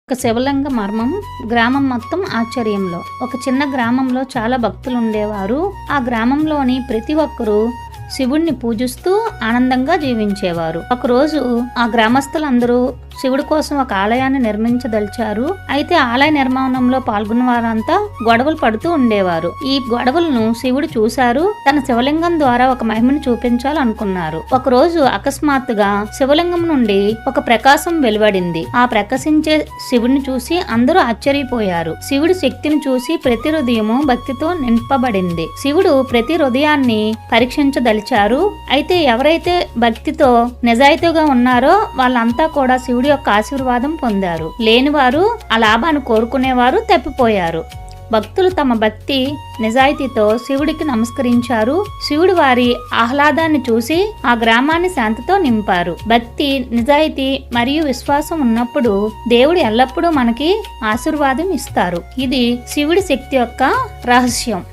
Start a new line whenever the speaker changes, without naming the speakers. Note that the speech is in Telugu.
ఒక శివలింగ మర్మం. గ్రామం మొత్తం ఆశ్చర్యంలో. ఒక చిన్న గ్రామంలో చాలా భక్తులు ఉండేవారు. ఆ గ్రామంలోని ప్రతి ఒక్కరూ శివుణ్ణి పూజిస్తూ ఆనందంగా జీవించేవారు. ఒకరోజు ఆ గ్రామస్తులందరూ శివుడి కోసం ఒక ఆలయాన్ని నిర్మించదలిచారు. అయితే ఆలయ నిర్మాణంలో పాల్గొన్న వారంతా గొడవలు పడుతూ ఉండేవారు. ఈ గొడవలను శివుడు చూశారు. తన శివలింగం ద్వారా ఒక మహిమను చూపించాలనుకున్నారు. ఒకరోజు అకస్మాత్తుగా శివలింగం నుండి ఒక ప్రకాశం వెలువడింది. ఆ ప్రకాశించే శివుడిని చూసి అందరూ ఆశ్చర్యపోయారు. శివుడి శక్తిని చూసి ప్రతి హృదయము భక్తితో నింపబడింది. శివుడు ప్రతి హృదయాన్ని పరీక్షించదలిచారు. అయితే ఎవరైతే భక్తితో నిజాయితీగా ఉన్నారో వాళ్ళంతా కూడా శివుడి యొక్క ఆశీర్వాదం పొందారు. లేనివారు, ఆ లాభాన్ని కోరుకునేవారు తప్పిపోయారు. భక్తులు తమ భక్తి నిజాయితీతో శివుడికి నమస్కరించారు. శివుడు వారి ఆహ్లాదాన్ని చూసి ఆ గ్రామాన్ని శాంతితో నింపారు. భక్తి, నిజాయితీ మరియు విశ్వాసం ఉన్నప్పుడు దేవుడు ఎల్లప్పుడూ మనకి ఆశీర్వాదం ఇస్తారు. ఇది శివుడి శక్తి యొక్క రహస్యం.